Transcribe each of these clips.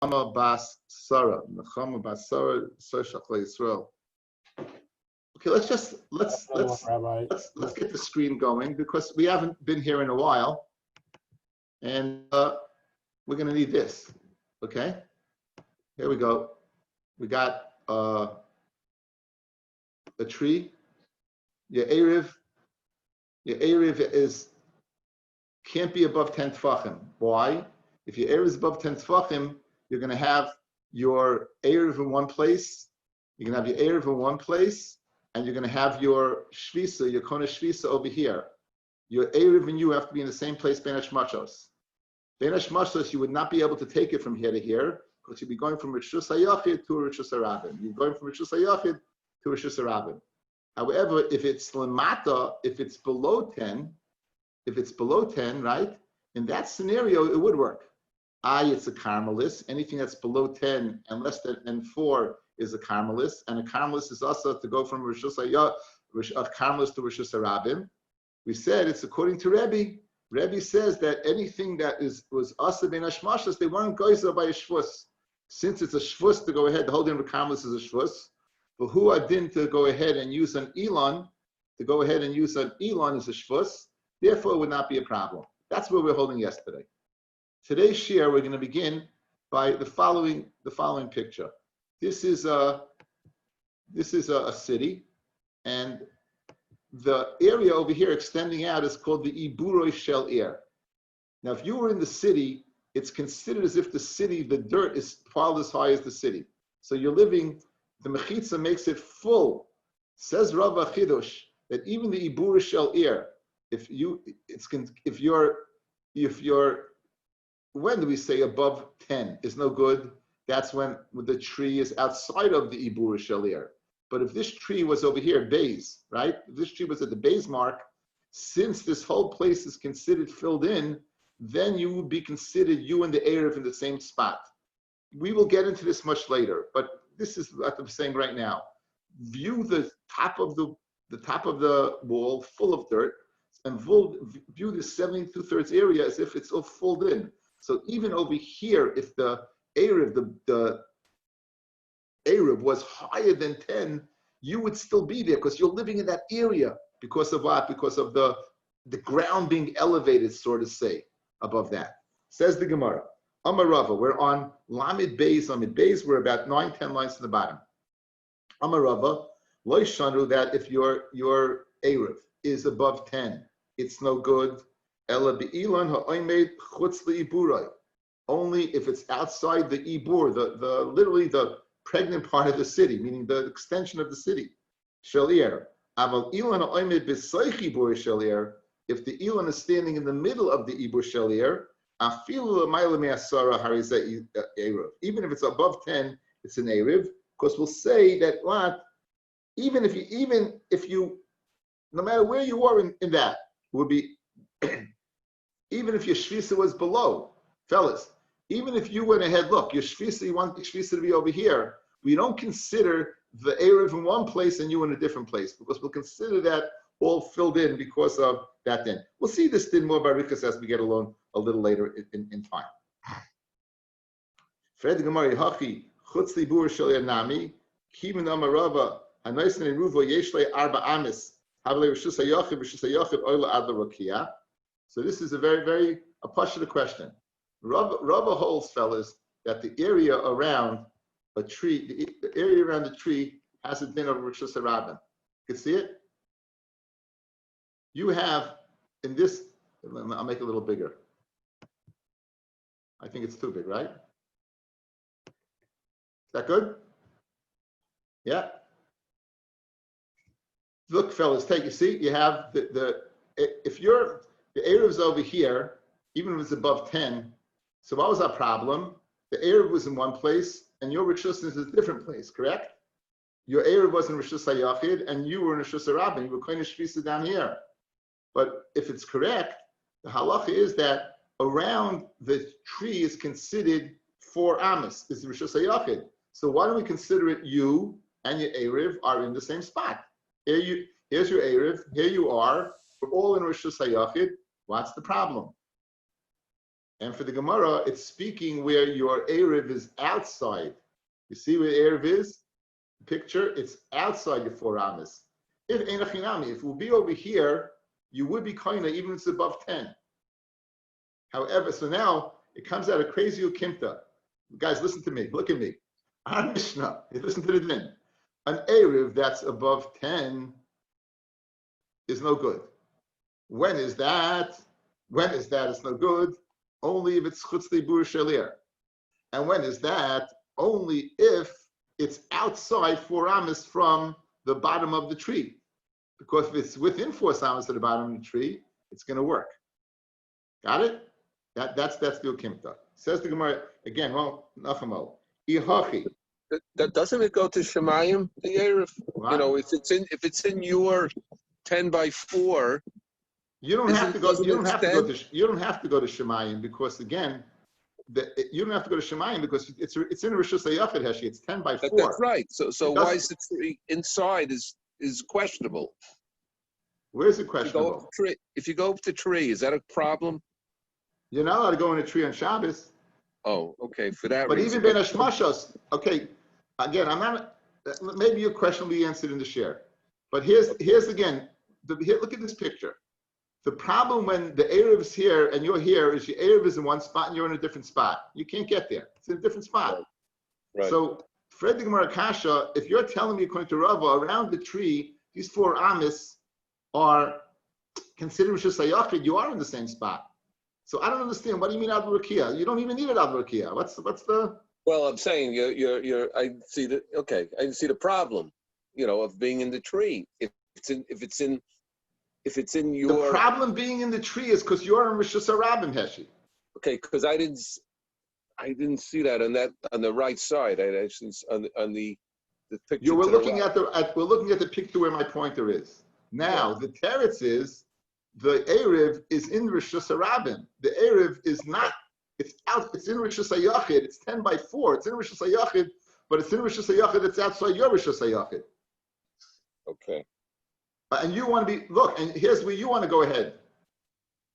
Nechama bas Sarah. Nechama bas Sarah, Shachla Yisrael. Okay, let's get the screen going because we haven't been here in a while, and we're going to need this. Okay, here we go. We got a tree. Your Eruv can't be above 10 tefachim. Why? If your Eruv is above 10 tefachim, you're going to have your Eruv in one place. You're going to have your Eruv in one place, and you're going to have your Shvisa, your Kona Shvisa over here. Your Eruv and you have to be in the same place, Ben Hashmashos. Ben Hashmashos, you would not be able to take it from here to here, because you'd be going from Rishus HaYachid to Rishus HaRabin. You're going from Rishus HaYachid to Rishus HaRabin. However, if it's lemata, if it's below 10, right? In that scenario, it would work. It's a Carmelis. Anything that's below 10 and less than 4 is a Carmelis. And a Carmelis is also to go from Rishus Carmelis to Rishus HaRabin. We said it's according to Rabbi. Rabbi says that anything that was Asa Ben Hashmashas, they weren't goyzer by a shvus. Since it's a shvus to go ahead, the whole din of Carmelis is a shvus. But who adin to go ahead and use an Elon, is a shvus, therefore it would not be a problem. That's where we're holding yesterday. Today's shir, we're going to begin by the following picture. This is a city, and the area over here extending out is called the Iburoi Shel Ir. Now, if you were in the city, it's considered as if the dirt is piled as high as the city. So you're living. The mechitza makes it full. Says Rabbi Chidush that even the Ibur Shel Ir, if you're, when do we say above 10 is no good? That's when the tree is outside of the Ibur Shel Ir. But if this tree was over here, bays, right? If this tree was at the bays mark, since this whole place is considered filled in, then you would be considered you and the Eruv in the same spot. We will get into this much later, but this is what I'm saying right now. View the top of the wall full of dirt, and view the 72/3 area as if it's all filled in. So even over here, if the Eruv, the Eruv was higher than 10, you would still be there because you're living in that area. Because of what? Because of the ground being elevated, so to say, above that. Says the Gemara. Amarava, we're on Lamed Beis, we're about 9-10 lines to the bottom. Amarava, Lo Shanu, that if your Eruv is above 10, it's no good. Ela be'ilan ha'oimed chutz le'iburai. Only if it's outside the Ibur, literally the pregnant part of the city, meaning the extension of the city. Shel Ir. Aval ilan ha'oimed b'soich Ibur Shel Ir. If the ilan is standing in the middle of the Ibur Shel Ir, even if it's above 10, it's an Eruv, because we'll say that what, even if you, no matter where you are in that, would be, even if your Shvisa was below, fellas, even if you went ahead, look, your Shvisa, you want the Shvisa to be over here, we don't consider the Eruv in one place and you in a different place, because we'll consider that all filled in because of that din. We'll see this din more barikas as we get along a little later in time. Fred Gemari Hachi Chutz Libur Shel Nami Kimin Amarava Hanoisen Eruvo Yeshle Arba Amis Havle Rishus HaYachid Oila Adla Rokia. So this is a very, very a pashut question. Rabbi holds, fellas, that the area around a tree, the area around the tree has a din of Rishus HaRabin. You can see it? You have in this, I'll make it a little bigger. I think it's too big, right? Is that good? Yeah. Look, fellas, you see, you have if the Eruv is over here, even if it's above 10, so what was our problem? The Eruv was in one place, and your Rishus is a different place, correct? Your Eruv was in Rishus HaYachid, and you were in Rishus HaRabin. You were kind of Shvisa down here. But if it's correct, the halacha is that around the tree is considered 4 amas, is Rishus HaYachid. So why don't we consider it you and your Eruv are in the same spot? Here's your Eruv, here you are, we're all in Rishus HaYachid. What's the problem? And for the Gemara, it's speaking where your Eruv is outside. You see where Eruv is? Picture, it's outside your 4 amas. If it will be over here, you would be kind of even if it's above 10. However, so now it comes out of crazy ukimta. Guys, listen to me. Look at me. Our Mishnah, listen to the din. An Eruv that's above 10 is no good. When is that? When is that? It's no good. Only if it's chutz leibur shalir. And when is that? Only if it's outside 4 amas from the bottom of the tree. Because if it's within 4 amas to the bottom of the tree, it's going to work. Got it? That's the ukimta. Says the Gemara again. Well, nachamo ihachi. That doesn't it go to Shemayim? The Eruv? You know, if it's in your 10 by 4. You don't have to go. You don't have to go to. You don't have to go to Shemayim because again, you don't have to go to Shemayim because it's in Rishus HaYachid Heshi. It's 10 by 4. That's right. So why is the tree inside is questionable? Where is it questionable? If you go up the tree, is that a problem? You're not allowed to go in a tree on Shabbos. Oh, okay. For that but reason. But even Ben Hashmashos, okay. Again, I'm not. Maybe your question will be answered in the share. But here's again. Look at this picture. The problem when the Eruv is here and you're here is your Eruv is in one spot and you're in a different spot. You can't get there. It's in a different spot. Right. So, Fred the Gemara Kasha, if you're telling me according to Rava, around the tree, these 4 amas are considered Rishus HaYachid, you are in the same spot. So I don't understand. What do you mean Ad Rakia? You don't even need an Ad Rakia. What's the? Well, I'm saying I see the problem, of being in the tree. If it's in your. The problem being in the tree is because you're in Rishus HaRabim Heshi. Okay, because I didn't see that on the right side. I actually on the picture. We're looking at the picture where my pointer is. Now the teretz is the Eruv is in Rishus HaRabim. The Eruv is not. It's out. It's in Rishus HaYachid. It's 10 by 4. It's in Rishus HaYachid, but it's in Rishus HaYachid. It's outside your Rishus HaYachid. Okay. And you want to be, look, and here's where you want to go ahead.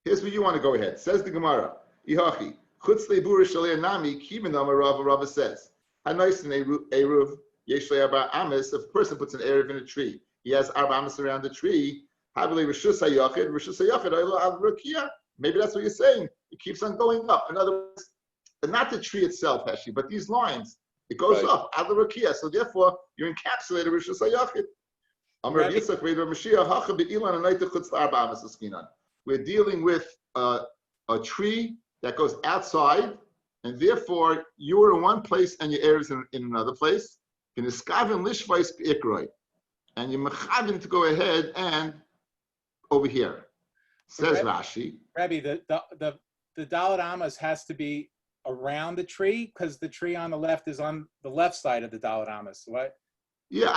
Here's where you want to go ahead. Says the Gemara, Ihachi, Chutz leibur shalir nami, kimin amar Rava says, Hanais in Eruv, yesh le'arba amis, if a person puts an Eruv in a tree, he has arba amis around the tree, Havile Rishus HaYachid, Oilo al Rakia. Maybe that's what you're saying. It keeps on going up. In other words, and not the tree itself, Heshi, but these lines, it goes up, al Rakia. So therefore, you're encapsulated Rishus HaYachid. We're dealing with a tree that goes outside, and therefore you're in one place and your air is in another place. And you're mechavin to go ahead and over here. Says Rashi. Rabbi, the Dalet Amas has to be around the tree because the tree on the left is on the left side of the Dalet Amas. What? Yeah,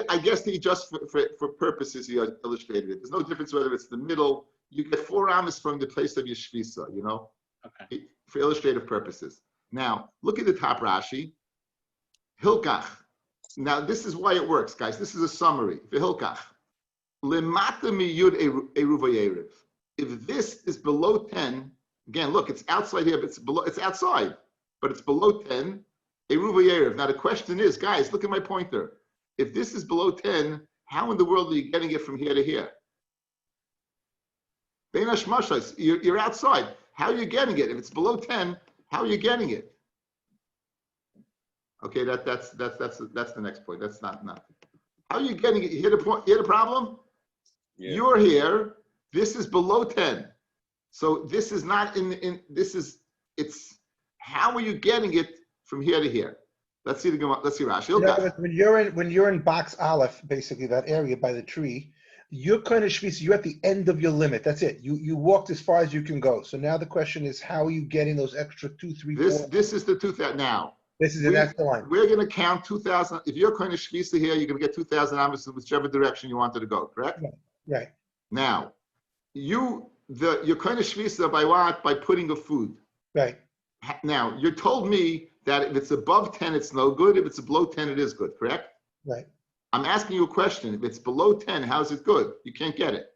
I guess he just for purposes he illustrated it. There's no difference whether it's the middle. You get 4 amas from the place of your shvisa, okay, for illustrative purposes. Now look at the top Rashi. Hilkach. Now this is why it works, guys. This is a summary. For Hilkach, lemata miyud eruva yerev. If this is below 10, again, look, it's outside here, but it's outside, but it's below 10. Eruva yerev. Now the question is, guys, look at my pointer. If this is below 10, how in the world are you getting it from here to here? You're outside. How are you getting it? If it's below 10, how are you getting it? Okay, that's the next point. That's not. How are you getting it? You hear the point? You hear the problem? Yeah. You're here. This is below 10. So this is not it's how are you getting it from here to here? Let's see Rashi. When you're in box Aleph, basically that area by the tree, you're kind of shvisa. You're at the end of your limit. That's it. You walked as far as you can go. So now the question is, how are you getting those extra 2, 3, 4? This is the 2,000 now. This is that's the line. We're going to count 2,000. If you're kind of shvisa here, you're going to get 2,000 amas in whichever direction you wanted to go. Correct? Right. Now, you're kind of shvisa by what? By putting a food. Right. Now you told me that if it's above 10, it's no good. If it's below 10, it is good, correct? Right. I'm asking you a question. If it's below 10, how's it good? You can't get it.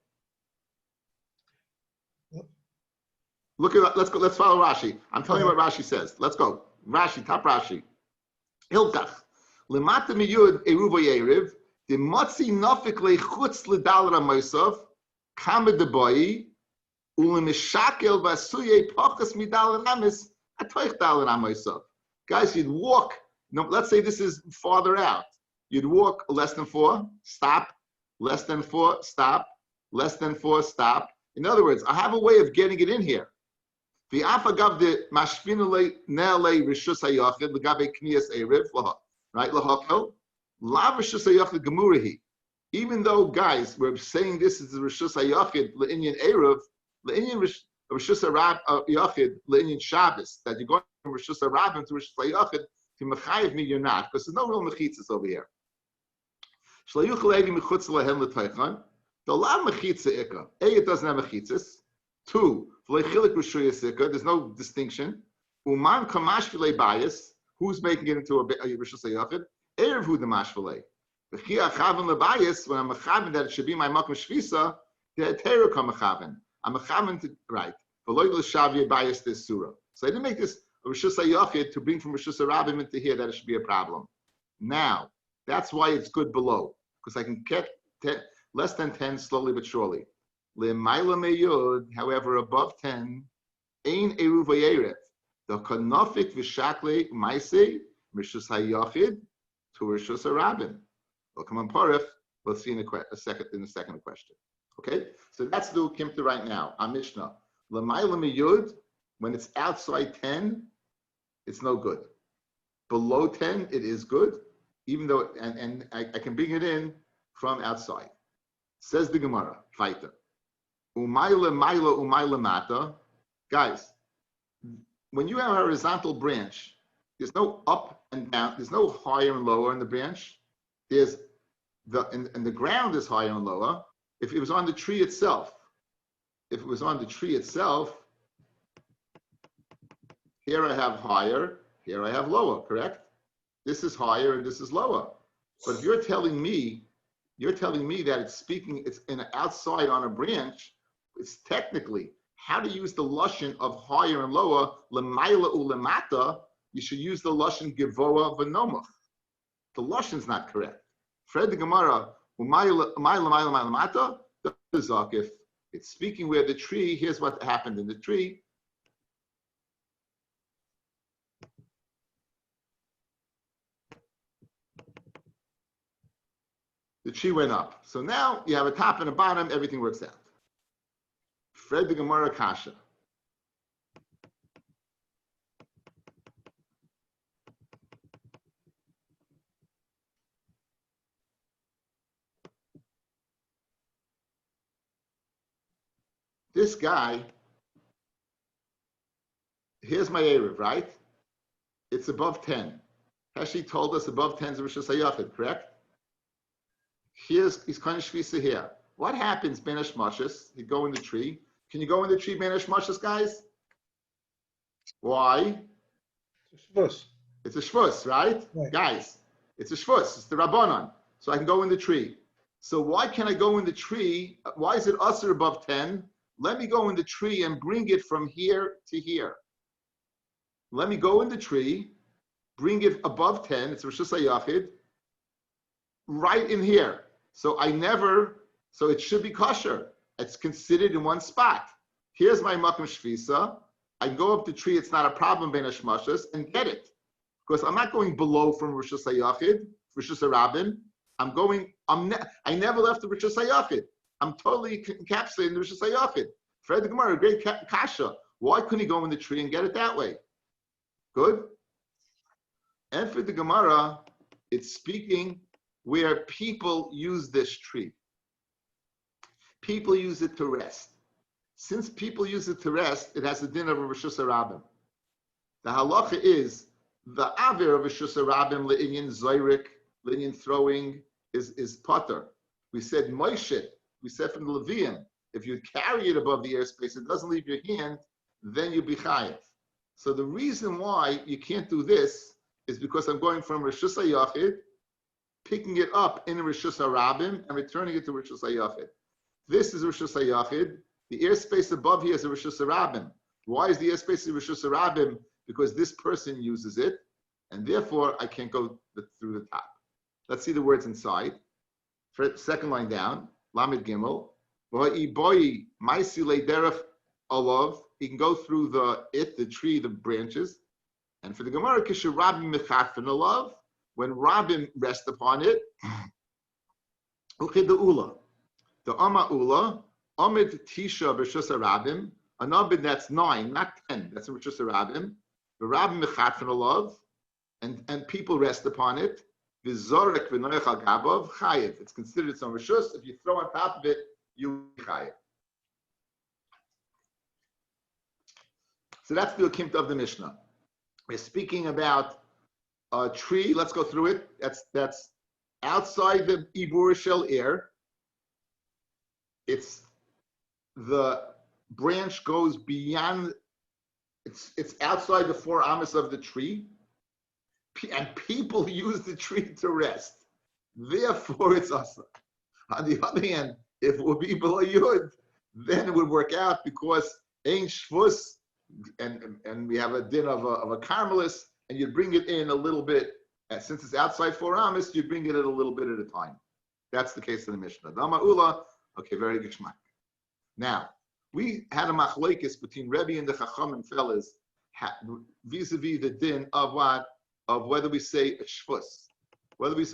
Look at, let's go, let's follow Rashi. I'm telling you what Rashi says. Let's go. Rashi, top Rashi. Hilkach. Lemata miyud eruva yeriv. The motzi nafik lechutz ledal ramoisov. Kama deboyi. Ulemishakel vasuye pachas midal ramis. Atoich dal ramoisov. Guys, you'd walk. No, let's say this is farther out. You'd walk less than 4, stop. Less than 4, stop. Less than 4, stop. In other words, I have a way of getting it in here. The afagav the mashpinule nele rishus hayachid legabe knias erev right lahakel la rishus hayachid gemurahi. Even though, guys, we're saying this is the rishus hayachid leinyan erev leinyan rishus hayachid leinyan Shabbos, that you're going from rishus harabim to rishus hayachid to mechayiv me, you're not, because there's no real mechitzas over here. Shlayuch leigi mechutz lehem letaychan. The la mechitza ikka. A, it doesn't have mechitzas. 2, there's no distinction. Uman kamash filei bias. Who's making it into a rishus hayachid? Erev hu damash filei. V'chi achaven lebias. When I'm achaven that it should be my makom shvisa, the teru kam achaven. I'm achaven to right. V'loy l'shavye bias this surah. So I didn't make this a rishus hayachid to bring from rishus harabim into here that it should be a problem. Now that's why it's good below, because I can get less than 10 slowly but surely. However, above 10, ein eruv yerev. The kanofik v'shakle ma'aseh rishus hayachid to rishus harabim. We'll come on parif. We'll see in the second question. Okay, so that's the kimta right now. Our Mishnah. L'mayla meyud, when it's outside 10, it's no good. Below 10, it is good, even though and I can bring it in from outside. Says the Gemara, fighter. Umayla, mayla, umayla mata. Guys, when you have a horizontal branch, there's no up and down, there's no higher and lower in the branch. There's and the ground is higher and lower. If it was on the tree itself, here I have higher, here I have lower, correct? This is higher and this is lower. But if you're telling me that it's in outside on a branch, it's technically how to use the lashon of higher and lower, lemayla ulemata. You should use the lashon gevoa v'nomach. The lashon's not correct. Fred the Gemara, umayla mata, the zakif. It's speaking where the tree. Here's what happened in the tree. The tree went up. So now you have a top and a bottom. Everything works out. Fred the Gemara kasha. This guy, here's my Erev, right? It's above 10. Heshi told us above 10 is Rishus HaYachid, correct? He's kind of shvisa here. What happens, Ben Hashmashis? You go in the tree. Can you go in the tree, Ben Hashmashis, guys? Why? It's a shvus. It's a shvus, right? Guys, it's a shvus. It's the Rabbanon. So I can go in the tree. So why can I go in the tree? Why is it usher above 10? Let me go in the tree and bring it from here to here. Let me go in the tree, bring it above 10. It's Rishus HaYachid, right in here. So it should be kosher. It's considered in one spot. Here's my makom shvisa. I go up the tree. It's not a problem, ben hashmashas, and get it. Because I'm not going below from Rishus HaYachid, Rishus HaRabim. I never left the Rishus HaYachid. I'm totally encapsulated in the Rishus HaYachid. Fred the Gemara, great kasha. Why couldn't he go in the tree and get it that way? Good. And for the Gemara, it's speaking where people use this tree. People use it to rest. Since people use it to rest, it has a din of a Rishus HaRabim. The halacha is the avir of Rishus HaRabim le'inyan zoyrik, le'inyan throwing is potter. We said Moshe. We said from the Levium, if you carry it above the airspace, it doesn't leave your hand, then you be chayav. So the reason why you can't do this is because I'm going from Rishus HaYachid, picking it up in Rishus HaRabim, and returning it to Rishus HaYachid. This is Rishus HaYachid. The airspace above here is a Rishus HaRabim. Why is the airspace Rishus Rabim? Because this person uses it, and therefore I can't go through the top. Let's see the words inside. Second line down, Lamed Gimel. He can go through the tree, the branches. And for the Gemara, Kisha Rabim Mechatfen Alav, when Rabim rest upon it, Uchid the Ula. The Amma Ula, Amid Tisha B'Shus Rabim, an Abid that's 9, not 10, that's in B'Shus Rabim. The Rabim Mechatfen Alav, and people rest upon it. V'zorek v'noich al gabav chayiv. It's considered its own rishus. If you throw on top of it, you chayiv. So that's the Akimt of the Mishnah. We're speaking about a tree. Let's go through it. That's outside the Ibur Shel air. It's the branch goes beyond. It's outside the 4 amas of the tree, and people use the tree to rest. Therefore, it's asa. On the other hand, if it would be below yud, then it would work out because ein shvus. And we have a din of a carmelis, and you bring it in a little bit. And since it's outside 4 amas, you bring it in a little bit at a time. That's the case of the Mishnah. Dama Ula, okay, very good shmak. Now, we had a machlokes between Rabbi and the Chachamim fellas vis-a-vis the din of what? Of whether we say a shvus, whether we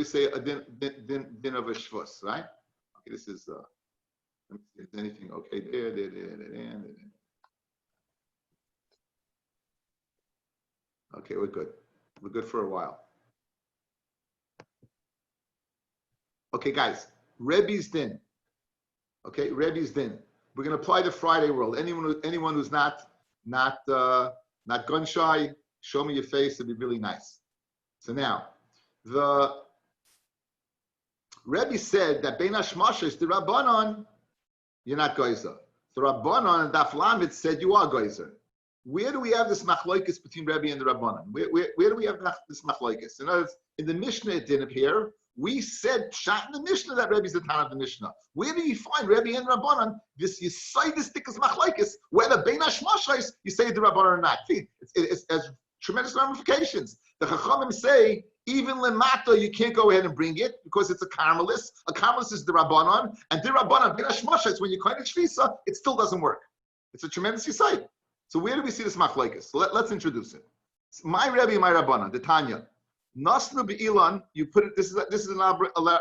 say a din of a shvus, right? Okay, this is let me see if there's anything. Okay, there. Okay, we're good. We're good for a while. Okay, guys, Rebbe's din. Okay, Rebbe's din. We're going to apply the Friday rule. Anyone who's not gun shy, show me your face. It'd be really nice. So now, the Rebbe said that Bein Hashmashos, the Rabbanon, you're not geyser. The Rabbanon and Daf Lamed said you are geyser. Where do we have this machlokes between Rebbe and the Rabbanon? Where do we have this machlokes? In other words, in the Mishnah it didn't appear. We said shot in the Mishnah that Rebbe's the Tan of the Mishnah. Where do you find Rebbe and Rabbanon? This you say this thickest machlokes, whether Bein Hashmashos you say the Rabbanon or not. See, it has tremendous ramifications. The Chachamim say even lemata you can't go ahead and bring it because it's a carmelis. A carmelis is the Rabbanon, and the Rabbanon Bein Hashmashos when you coin it shvisa, it still doesn't work. It's a tremendous yisai. So where do we see this machlokes? So let's introduce it. My Rebbe, my Rabbanan, the Tanya. Nasnu be'ilan, you put it. This is an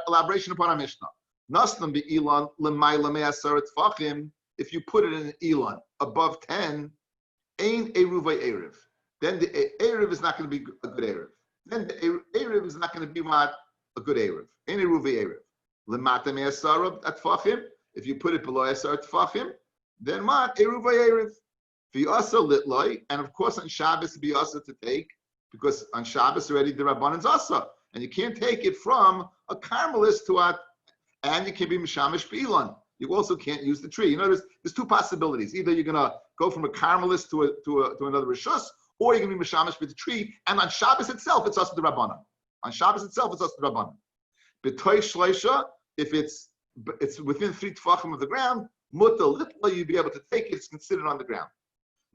elaboration upon our Mishnah. Nasnu be'ilan l'mayla me'asar tfachim. If you put it in an ilan above 10, ain eruvay erev. Then the erev is not going to be a good erev. Then the erev is not going to be a good erev. Ain eruvay erev. L'mata me'asar tfachim. If you put it below asar tfachim, then what eruvay erev. V'yasa litloi, and of course on Shabbos be asa to take, because on Shabbos already the Rabbanon's asa, and you can't take it from a carmelis to a, and you can be mishamish b'ilan. You also can't use the tree. You know, there's 2 possibilities. Either you're gonna go from a carmelis to another rishus, or you're gonna be mishamish with the tree. And on Shabbos itself, it's asa the Rabbanon. On Shabbos itself, it's asa the Rabbanon. B'toy shleisha, if it's within 3 tefachim of the ground, muta litla, you'd be able to take it. It's considered on the ground.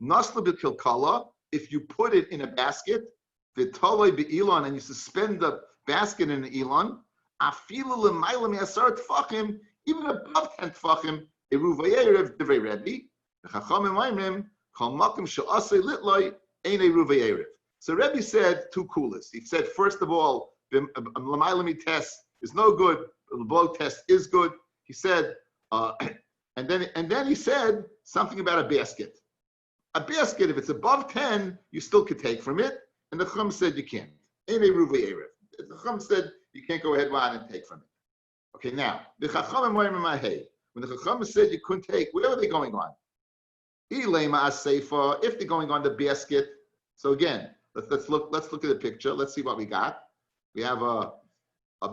Nasla b'kilkala, if you put it in a basket, v'taloi be'ilan, and you suspend the basket in an ilan, afilu l'mayla me'asar tefachim, even above 10 tefachim, eruvay erev divrei Rebbe, v'chachamim oimrim, kol makom she'asei litloi, ein eruvay erev. So Rebbe said 2 kulas. He said, first of all, the l'mayla test is no good, the below test is good. He said, and then he said something about a basket. A basket, if it's above 10, you still could take from it. And the Chum said you can't. The Chum said you can't go ahead and take from it. Okay, now, the Chachamim when the Chachamim said you couldn't take, where are they going on? If they're going on the basket. So again, let's look at the picture. Let's see what we got. We have a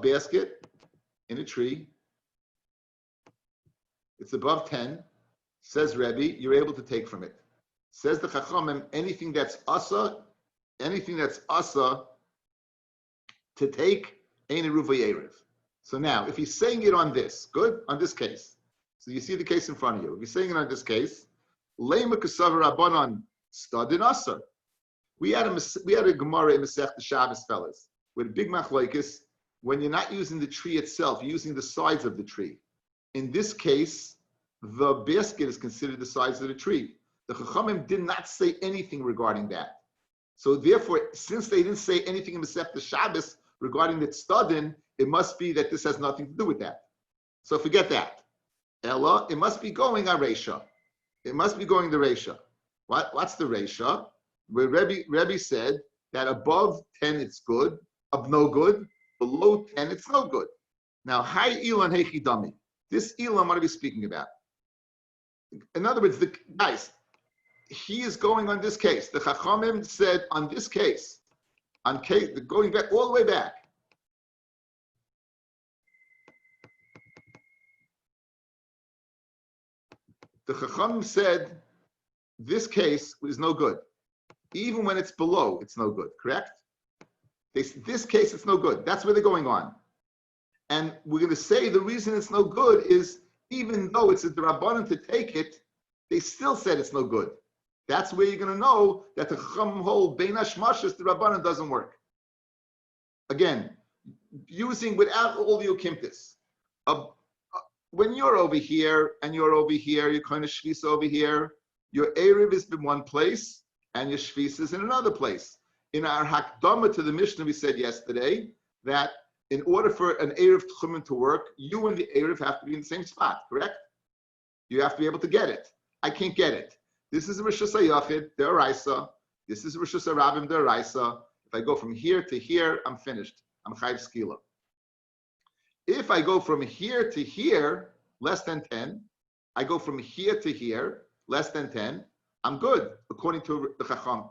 basket in a tree. It's above 10. Says Rebbe, you're able to take from it. Says the Chachamim, anything that's asa to take, ain't a ruvay erev. So now, if he's saying it on this, good, on this case. So you see the case in front of you. If he's saying it on this case, Lema Kasav Rabbanon Stadin Asar. We had a Gemara in Masech the Shabbos, fellas, with big machlokes. When you're not using the tree itself, you're using the sides of the tree. In this case, the basket is considered the sides of the tree. The Chachamim did not say anything regarding that. So therefore, since they didn't say anything in Masech the Shabbos regarding the Stadin, it must be that this has nothing to do with that. So forget that. Ella, it must be going on Reisha. It must be going the Reisha. What's the Reisha? Where Rabbi said that above 10 it's good, of no good, below 10 it's no good. Now, Hai Ilan Hechidami. This Ilan, what are we speaking about? In other words, guys, he is going on this case. The Chachamim said on this case, going back all the way back. The Chachamim said this case is no good. Even when it's below, it's no good, correct? This case, it's no good. That's where they're going on. And we're going to say the reason it's no good is even though it's a Rabbanan to take it, they still said it's no good. That's where you're going to know that the Chacham hold Bein Hashmashas, the Rabbanan doesn't work. Again, using without all the Ukimtis. When you're over here and you're over here, you're kind of shvisa over here, your Eruv is in one place and your shvisa is in another place. In our Hakdama to the Mishnah, we said yesterday that in order for an Eruv Tchumen to work, you and the Eruv have to be in the same spot, correct? You have to be able to get it. I can't get it. This is a Rishus HaYachid, D'Oraisa. This is a Rishus HaRabim, D'Oraisa. If I go from here to here, I'm finished. I'm Chayiv Skila. If I go from here to here, less than 10, I go from here to here, less than 10, I'm good, according to the Chacham,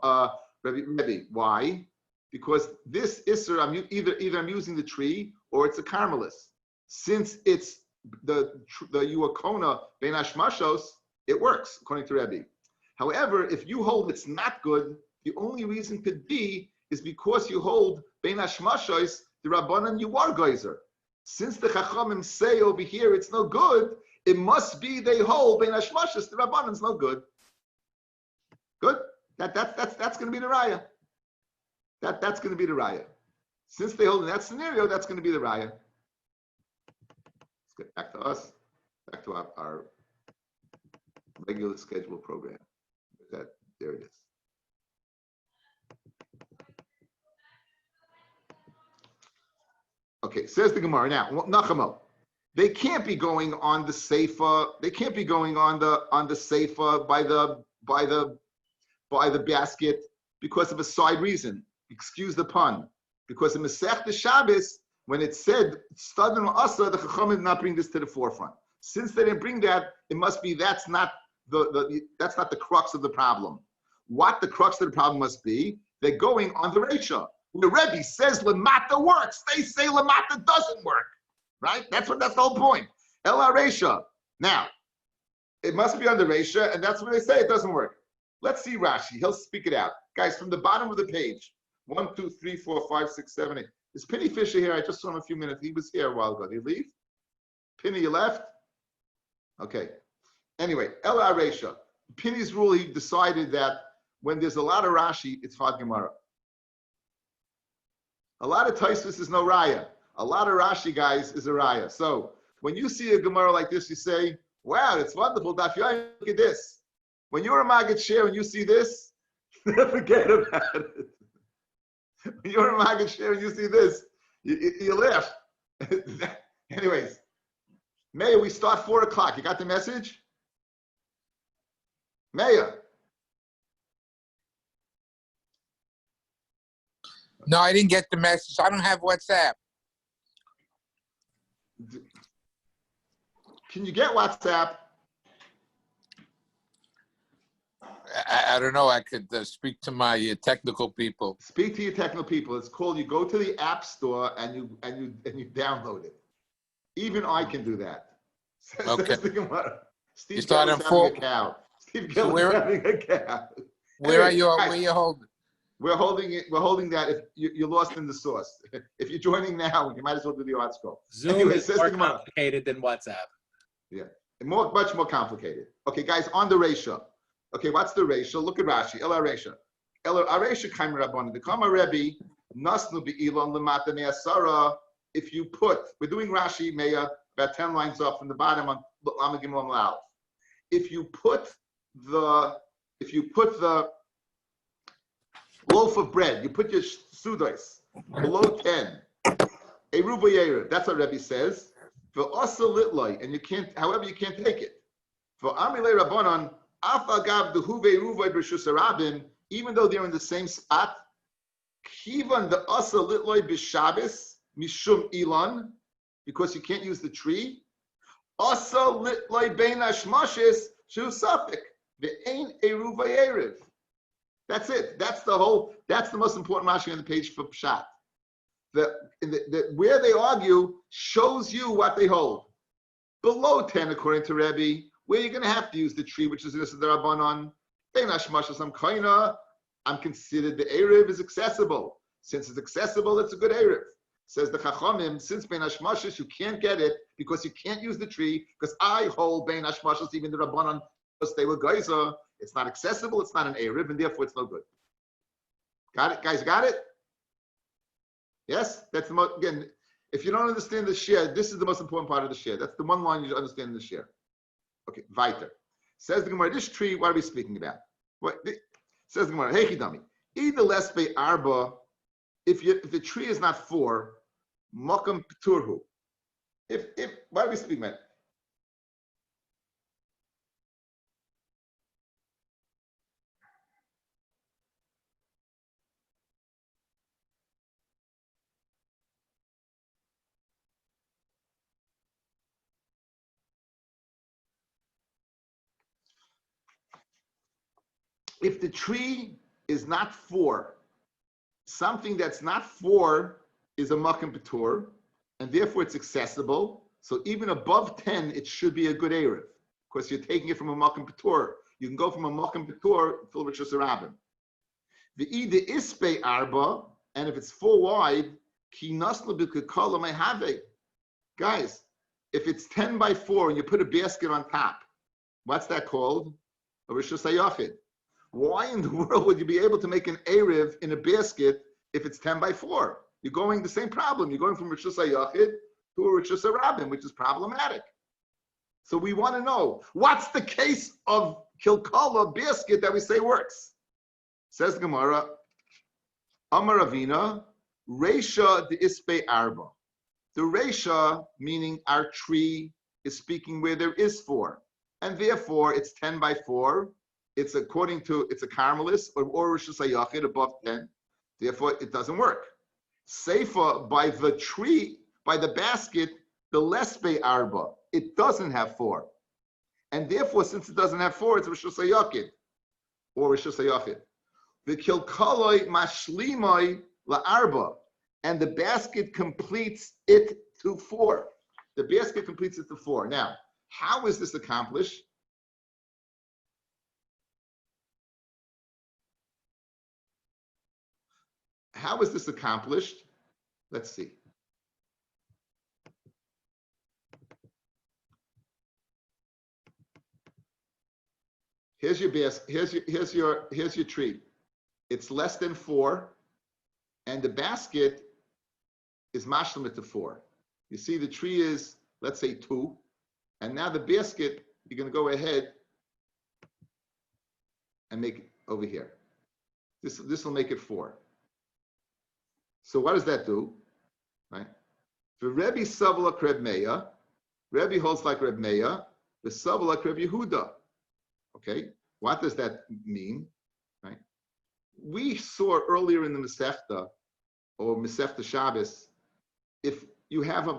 Rabbi. Why? Because this Isser, either I'm using the tree or it's a Carmelis. Since it's the Yuakona Ben Hashmashos, it works, according to Rabbi. However, if you hold it's not good, the only reason could be is because you hold Ben Hashmashos, the Rabbanan, you are Geyser. Since the Chachamim say over here it's no good, it must be they hold Ben Hashmashos, the Rabbanan's no good. Good? That's going to be the raya. That's going to be the raya. Since they hold in that scenario, that's going to be the raya. Let's get back to us, back to our regular scheduled program. There it is. Okay, says the Gemara now. Nachamo, they can't be going on the seifa. They can't be going on the seifa by the basket because of a side reason. Excuse the pun. Because in Masech Shabbos, when it said Stadin Asa, the Chachamim did not bring this to the forefront. Since they didn't bring that, it must be that's not the crux of the problem. What the crux of the problem must be, they're going on the Reisha. The Rebbe says Lamata works. They say Lamata doesn't work. Right? That's the whole point. Ela Reisha. Now, it must be on the Reisha, and that's when they say it doesn't work. Let's see Rashi. He'll speak it out. Guys, from the bottom of the page, 1, 2, 3, 4, 5, 6, 7, 8. Is Penny Fisher here? I just saw him a few minutes. He was here a while ago. Did he leave? Penny, you left? Okay. Anyway, Ela Reisha. Penny's rule, he decided that when there's a lot of Rashi, it's Fad Gemara. A lot of Taisvis is no Raya. A lot of Rashi, guys, is a Raya. So when you see a Gemara like this, you say, wow, it's wonderful. Daf Yomi, look at this. When you're a Maggid Share and you see this, forget about it. When you're a Maggid Share and you see this, you laugh. Anyways, Meir, we start 4 o'clock. You got the message? Meir. No, I didn't get the message. I don't have WhatsApp. Can you get WhatsApp? I don't know. I could speak to my technical people. Speak to your technical people. It's called, you go to the App Store and you download it. Even I can do that. Okay. Steve Kelly's having a cow. Steve Kelly's having a cow. Where are you? Where are you holding? We're holding it. We're holding that. If you're lost in the source, if you're joining now, you might as well do the article. Zoom is more complicated than WhatsApp. Yeah, much more complicated. Okay, guys, on the ratio, Okay, what's the ratio? Look at Rashi. El Aresha. El Aresha kaim rabbanon. The Kama Rebbe nasnu be'ilon lemata me'asara. If you put, we're doing Rashi Meya about 10 lines off from the bottom on Lama Gimel Aleph. If you put the loaf of bread, you put your sudos below 10. Eruv yeru. That's what Rebbe says. For asa litloi, and you can't. However, you can't take it. For amilei rabbanon, af agav dehuve eruvay b'reshus harabim, even though they're in the same spot. Kivan the asa litloi b'shabes mishum ilan, because you can't use the tree. Asa litloi bein hashmashes shu safik ve'ein eruvay erev. That's it. That's the most important Rashi on the page for Pshat. Where they argue shows you what they hold. Below 10, according to Rabbi, where you're going to have to use the tree, which is the Rabbanon. I'm considered the Erev is accessible. Since it's accessible, it's a good Erev. Says the Chachamim, since Bein Hashmashis, you can't get it because you can't use the tree, because I hold Bein Hashmashis, even the Rabbanon, because they were Geyser. It's not accessible, it's not an Erev, and therefore it's no good. Got it? Guys, got it? Yes? That's the most, again, if you don't understand the share, this is the most important part of the share. That's the one line you should understand in the share. Okay, weiter. Says the Gemara, this tree, what are we speaking about? Says the Gemara, hey Chidami, either lespe arba, if the tree is not 4, makam p'turhu. What are we speaking about? If the tree is not 4, something that's not 4 is a makam patur, and therefore it's accessible. So even above 10, it should be a good erev. Of course, you're taking it from a makam patur. You can go from a makam patur to rishus harabim. The ida ispe arba, and if it's 4 wide, ki naslu b'kekala may have it. Guys, if it's 10 by 4 and you put a basket on top, what's that called? A rishus hayachid. Why in the world would you be able to make an Erev in a basket if it's 10 by 4? You're going the same problem. You're going from Rishus HaYachid to a Rishus HaRabim, which is problematic. So we want to know, what's the case of Kilkala basket that we say works? Says the Gemara, Amar Ravina, Reisha de Ispe Arba. The Reisha, meaning our tree, is speaking where there is 4. And therefore, it's 10 by 4. It's according to, it's a Carmelis or Rishus HaYachid above 10. Therefore, it doesn't work. Seifa, by the tree, by the basket, the Lesbe Arba, it doesn't have 4. And therefore, since it doesn't have 4, it's Rishus HaYachid or Rishus HaYachid. The Kilkaloi Mashlimoi La Arba, and the basket completes it to 4. The basket completes it to 4. Now, how is this accomplished? How is this accomplished? Let's see. Here's your basket. Here's your tree. It's less than 4, and the basket is mashlim to 4. You see, the tree is, let's say, 2, and now the basket, you're going to go ahead and make it over here. This will make it 4. So what does that do? Right? For Rebbe Savala Kreb Meya, Rebbe holds like Reb Meya, the Savala Kreb Yehuda. Okay, what does that mean? Right? We saw earlier in the Masechta or Masechta Shabbos, if you have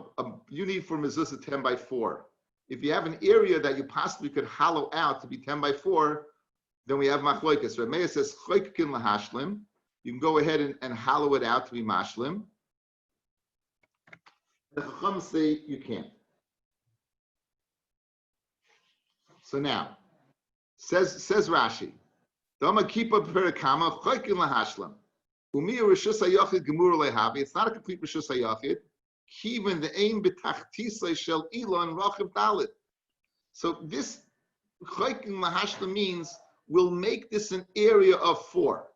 you need for mezuzah 10 by 4. If you have an area that you possibly could hollow out to be 10 by 4, then we have machloikas. Reb Meya says choykin lahashlim. You can go ahead and hollow it out to be mashlim. The Chacham say you can't. So now, says Rashi, it's not a complete Rishus HaYachid. So this Chaykin Lahashla means will make this an area of 4.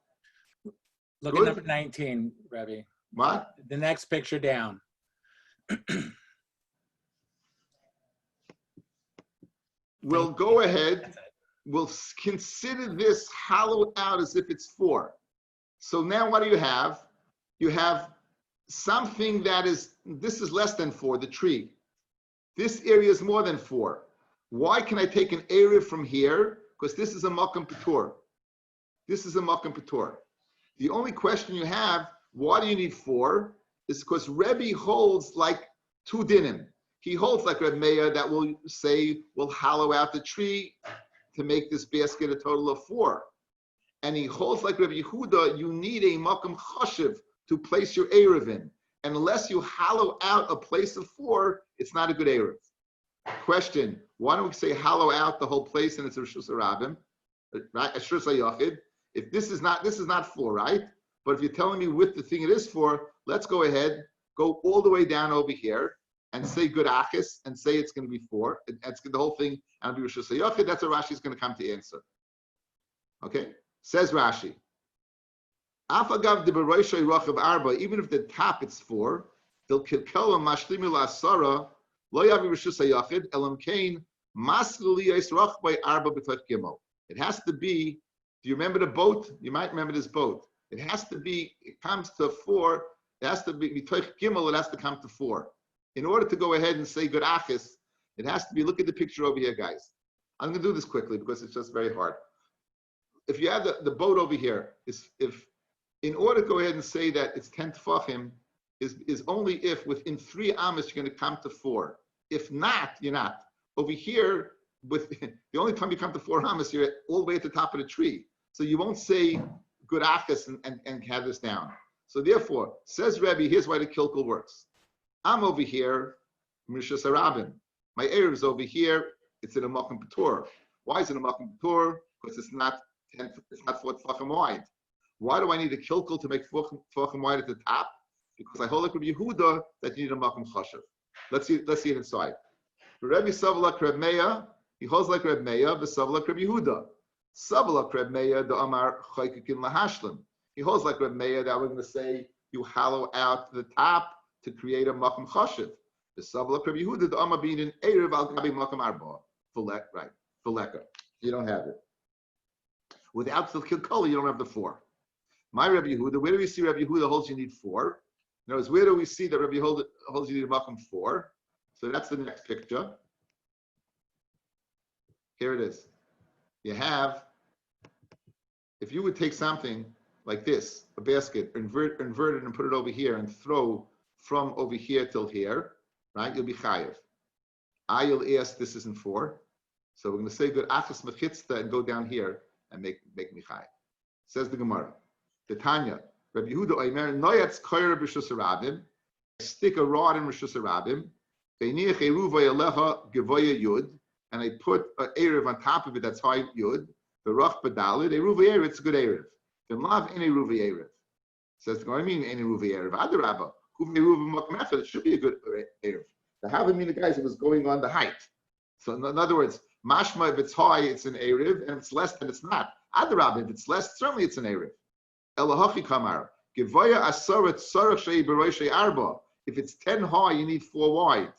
Look Good. at number 19, Rabbi. What? The next picture down. We'll go ahead. We'll consider this hollowed out as if it's 4. So now what do you have? You have something that is, this is less than 4, the tree. This area is more than 4. Why can I take an area from here? Because this is a Makom Patur. This is a Makom Patur. The only question you have, why do you need 4? Is because Rebbe holds like 2 dinim. He holds like Reb Meir that will say, we'll hollow out the tree to make this basket a total of 4. And he holds like Reb Yehuda, you need a Makom Choshev to place your Eruvin. And unless you hollow out a place of 4, it's not a good Eruv. Question, why don't we say hollow out the whole place and it's a Rishus HaRabim, right? Ashur Sayachid. If this is not 4, right? But if you're telling me with the thing it is 4, let's go ahead, go all the way down over here and say good achis and say it's going to be 4. That's the whole thing. And be Rishus HaYachid. That's what Rashi is going to come to answer. Okay? Says Rashi. Afagav de beroishay rochav arba. Even if the top it's 4, they'll kilkel mashlimu la'asara lo yavi Rishus HaYachid elam kain maslu liyos rochbay arba b'toch gimel. It has to be. Do you remember the boat? You might remember this boat. It has to be. It comes to 4. It has to be b'toch gimel. It has to come to 4. In order to go ahead and say good achis, it has to be, look at the picture over here, guys. I'm going to do this quickly because it's just very hard. If you have the boat over here, if in order to go ahead and say that it's 10 tefachim, is only if within 3 amas you're going to come to 4. If not, you're not. Over here, with the only time you come to 4 amas, you're all the way at the top of the tree. So you won't say good achis and have this down. So therefore, says Rabbi, here's why the kilkel works. I'm over here, Rishus HaRabim. My Erev is over here. It's in a Makom Patur. Why is it a Makom Patur? Because it's not 4 tefachim wide. Why do I need a kilkel to make 4 tefachim wide at the top? Because I hold like Rabbi Yehuda that you need a Makom Choshev. Let's see it inside. Rabbi Savalak Reb Meir, he holds like Reb Meir, the Savalak Reb Yehuda. Savalak Reb Meir, the Amar Chaykikin Lahashlim. He holds like Reb Meir that we're going to say you hollow out the top to create a Makom Choshev. The Savalak Reb Yehuda, the Amar being an Erev al Gabi Makom Arba. Right, Fuleka. You don't have it. Without the Kilkola, you don't have the 4. My Rabbi Yehuda, where do we see Rabbi Yehuda holds you need 4? In other words, where do we see that Rabbi Yehuda holds you need a Makom 4? So that's the next picture. Here it is. You have, if you would take something like this, a basket, invert it and put it over here and throw from over here till here, right? You'll be chayiv. You'll ask, this isn't 4. So we're going to say good achas mechitzta and go down here and make me chayiv. Says the Gemara. The Tanya, Rabbi Yehuda Omer, noyatz koyer b'Rishus HaRabim, stick a rod in Rishus HaRabim, beiniach eruvay alecha gevoya yud, and I put an erev on top of it that's high yud, the roch badalid, eruvay erev, it's a good erev. Then lav in eruvay erev. Says the Gemara, I mean in eruvay erev. Adarabba, huv eruvay mokmechad, it should be a good erev. The havim the guys, it was going on the height. So in other words, mashma, if it's high, it's an erev, and if it's less, then it's not. Adarabba, if it's less, certainly it's an erev. Elahachi kamar. Givaya asarat sarach shei beroshei arba. If it's 10 high, you need 4 wide.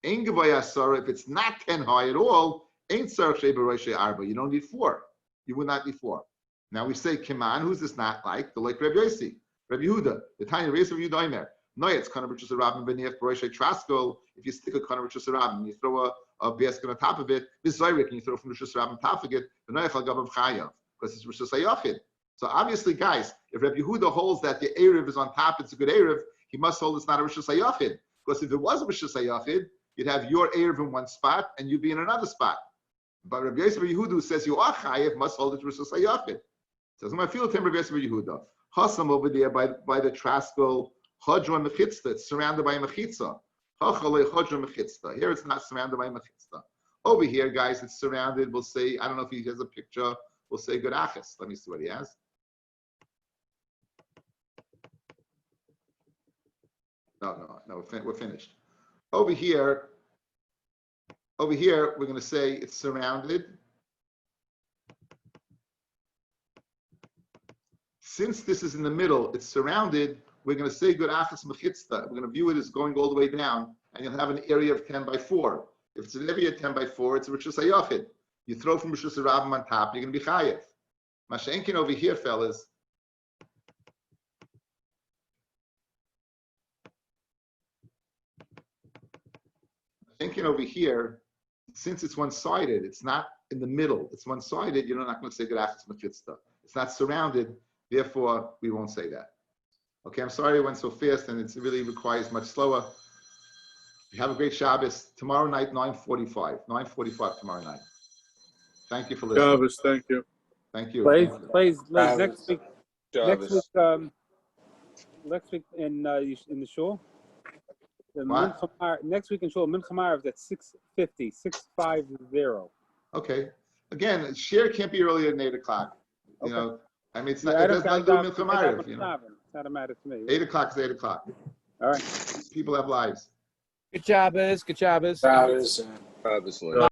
Ein givaya asara. If it's not 10 high at all, ain't sarach shei beroshei arba. You don't need 4. You would not need 4. Now we say Kiman. Who's this not like? The like Rabbi Yossi, Rabbi Yehuda. The tiny race of Yehuda Omer. No, it's kind of Rishus HaRabim b'niach beroshei traskol. If you stick a kind of Rishus HaRabim, you throw a basket on top of it. This Zayrik, and you throw from Rishus HaRabim top of it. The noyach al gabav chayav because it's Rishus HaYachid. So obviously, guys, if Rabbi Yehuda holds that the Erev is on top, it's a good Erev, he must hold it's not a Rishus HaYachid. Because if it was a Rishus HaYachid, you'd have your Erev in one spot and you'd be in another spot. But Rabbi Yosef Yehuda says you are Chayev, must hold it Rishus HaYachid. Says, my field Rabbi Yosef Yehuda. Hasam over there by the Traskol, Chodron Mechitzta, it's surrounded by a Mechitza. Here it's not surrounded by a Mechitza. Over here, guys, it's surrounded, we'll say, I don't know if he has a picture, we'll say good achas. Let me see what he has. No, we're finished. Over here, we're going to say it's surrounded Since this is in the middle, it's surrounded, we're going to say good achas mechitzta. We're going to view it as going all the way down, and you'll have an area of 10 by 4. If it's an area of 10 by 4, it's a Rishus HaYachid. You throw from Rishus HaRabim on top, you're going to be chayev. Mashenkin over here, fellas. Mashenkin over here, since it's one-sided, it's not in the middle. It's one-sided. You're not going to say good achas mechitzta. It's not surrounded. Therefore, we won't say that. Okay, I'm sorry it went so fast, and it really requires much slower. Have a great Shabbos. Tomorrow night, 9:45. 9:45 tomorrow night. Thank you for listening. Shabbos, thank you. Thank you. Please, next week, Shabbos. next week in the shul. What? Next week in shul, Mincha Marav is at 6:50, 6:50. Okay. Again, share can't be earlier than 8 o'clock. You know, I mean, it's not. Yeah, It does not do Mincha Marav. You know, It's not a matter to me. 8 o'clock is 8 o'clock. All right. People have lives. Good Shabbos. Good Shabbos. Shabbos.